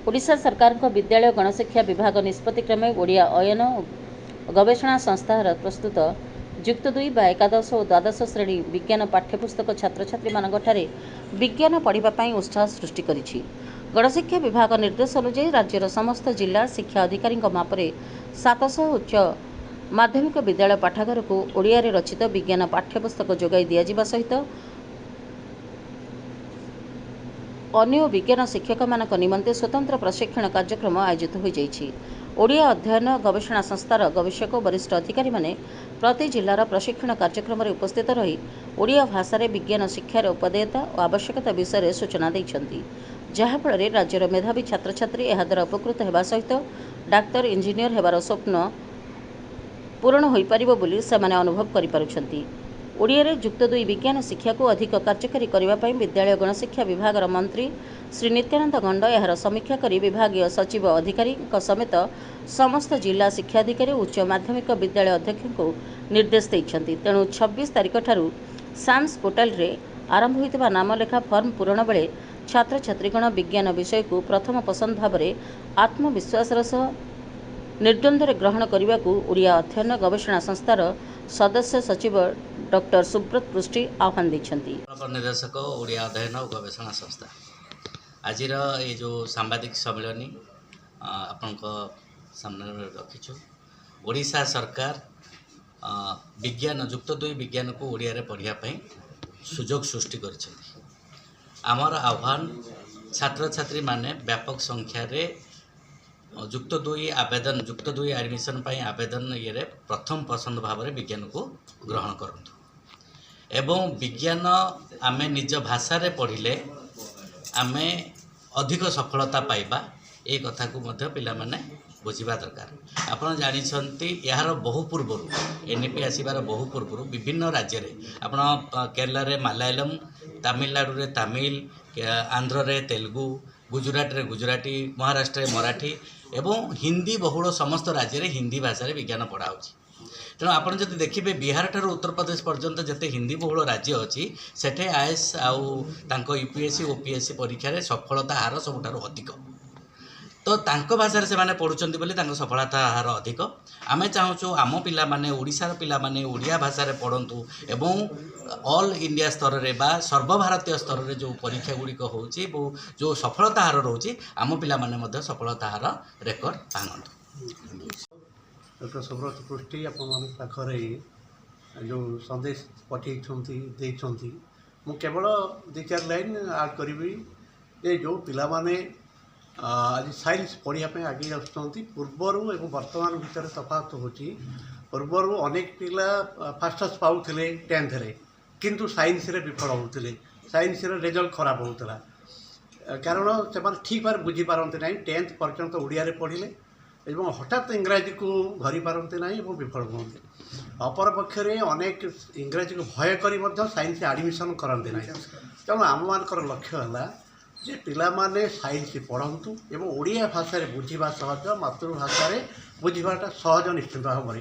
ओडिशा सरकार विद्यालय गणशिक्षा विभाग निष्पत्ति क्रमे ओडिया अयन गवेषणा संस्थार प्रस्तुत युक्त 2 बा एकादश और द्वादश श्रेणी विज्ञान पाठ्यपुस्तक छात्र छात्री मानकठारे विज्ञान पढ़ाई उत्साह सृष्टि करिछि। गणशिक्षा विभाग निर्देश अनुसार राज्यर समस्त जिला शिक्षा अधिकारी मापरे 700 उच्च माध्यमिक विद्यालय पाठागार को ओडिया रे रचित विज्ञान पाठ्यपुस्तक जोगाई दिया सहित अन्य विज्ञान शिक्षक मानक निमंते स्वतंत्र प्रशिक्षण कार्यक्रम आयोजित हो जाइछि। ओडिया अध्ययन गवेषणा संस्थार गवेषक वरिष्ठ अधिकारी माने प्रति जिलार प्रशिक्षण कार्यक्रम उपस्थित रही ओडिया भाषा विज्ञान शिक्षार उपदेयता और आवश्यकता विषय सूचना दैछन्ति, जहाँफल राज्यर मेधावी छात्र छात्री एहा द्वारा उपकृत हेबा सहित डाक्तर इंजीनियर हेबार स्वप्न पूरण होई परिबो बोली सेमाने अनुभव करि पारुछन्ति। ओडिया रे युक्त 2 विज्ञान शिक्षा को अधिक कार्यकारी करने पर विद्यालय गणशिक्षा विभाग मंत्री श्री नित्यानंद गंड यार समीक्षा कर विभागीय सचिव अधिकारी समेत समस्त जिला शिक्षाधिकारी उच्च माध्यमिक विद्यालय अध्यक्ष को निर्देश देइछन्ति। तेणु 26 तारिख ठारू साम्स पोर्टाल रे आरंभ होइतबा नामलेखा फर्म पूरण बेले छात्र छात्रीगण विज्ञान विषय को प्रथम पसंद भाव आत्मविश्वास निर्द्वंद्व ग्रहण करने को ओडिया अध्ययन गवेषणा संस्थार सदस्य सचिव डॉक्टर सुब्रत पृष्टि आह्वान देइछन्ति। निर्देशक ओडिया अध्ययन और गवेषणा संस्था आज ये जो सांबादिक सम्मेलन आपण सामने रखीचु। ओडिशा सरकार विज्ञान युक्त 2 विज्ञान को ओडिया रे पढ़ाई सुजोग सृष्टि करिसेंति। आमर आह्वान छात्र छात्री माने व्यापक संख्यार युक्त 2 आवेदन युक्त 2 एडमिशन पाई आवेदन ये प्रथम पसंद भाव विज्ञान को ग्रहण करंतु एवं विज्ञान आमे निज भाषा रे पढ़िले आमे अधिक सफलता पाइबा ए कथा को मध्य पिला माने बुझिबा दरकार। आपण जानिछंती यार बहु पूर्व एनईपी आसीबार बहु पूर्व विभिन्न राज्य रे आपण केरला रे मलयालम, तमिलनाडु रे तमिल, आंध्र रे तेलुगु, गुजरात रे गुजराती, महाराष्ट्र रे मराठी एवं हिंदी बहुल समस्त राज्य रे हिंदी भाषा रे विज्ञान पढ़ा होछि। तेणु आपड़ जब देखिए बिहार ठार उत्तर प्रदेश पर्यंत जिते हिंदी बहुल राज्य अच्छी सेठे आईएएस आउ यूपीएससी ओपीएससी परीक्षा सफलता हार सबुठार अधिक तो तांको भाषा से माने पढ़ुचंती बोली तांको सफलता हार अधिक। आमे चाहूँ आम पिला माने ओडिशार पिला माने ओडिया भाषा रे पढ़ंतु एवं ऑल इंडिया स्तर रे बा सर्वभारतीय स्तर रे जो परीक्षा गुड़िक होउची जो सफलता हार रोची आम पिला माने मध्य सफलता हार रेकर्ड भांगंतु। डॉक्टर सुब्रत पृष्टि पाखे जो संदेश पठे मु केवल 2-4 लाइन आड करी जे जो पिला माने आज साइंस पढ़ाई आगे आसुँच पूर्वर एवं वर्तमान भितर तफात होची। पूर्वर अनेक पिला फास्टस पाउथिले 10th रे किंतु साइंस रे विफल होते साइंस रे रिजल्ट खराब होता कारण से ठीक बार बुझी पारती ना 10th पर्यंत ओडिया रे पढ़िले एवं हठात इंग्राजी को धरी पारती ना विफल होते। अपर पक्षरे अनेक इंग्राजी को भय कर साइंस एडमिशन करते ना। तेणु आम मान लक्ष्य है जे पिला माने साइंस पढ़ंतु एवं ओडिया भाषा रे बुझिबा सहज मातृभाषा रे बुझिबाटा सहज निश्चित भाव में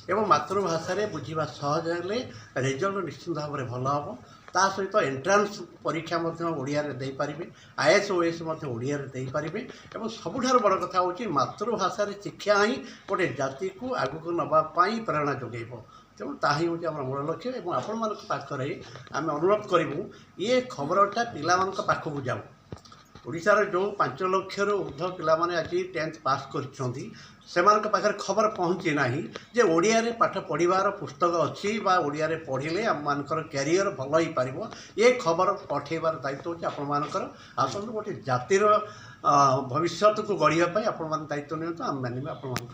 एवं मातृभाषा रे बुझिबा सहज हेले रिजल्ट निश्चित भाव में भल हम ता सहित एंट्रांस परीक्षा ओडिया रे दे पारिबे आईएएस ओएएस ओडिया रे दे पारिबे एवं सबुठार बड़ कथा होची मातृभाषा रे शिक्षा ही गोटे जाति को आगु नबा पाई प्रेरणा जोगेइबो। तेणु ताही हूँ आम मूल लक्ष्य एवं आपण मान पाखे आम अनुरोध करूँ ये खबरटा पिला पाखक जाऊ। ओडिशार जो 5 लाख ऊर्ध्व पिला माने आज 10th पास कर खबर पहुँची ना जे ओडिया रे पाठ पढ़ार पुस्तक अच्छी ओडिया रे पढ़िले आम मानकर कैरियर भल हो पार ये खबर पठेबार दायित्व होची आपण मानकर। आसतु गोटे जातिर भविष्य को गढ़ापी आपण दायित्व नियंतु आम मानवे आपण।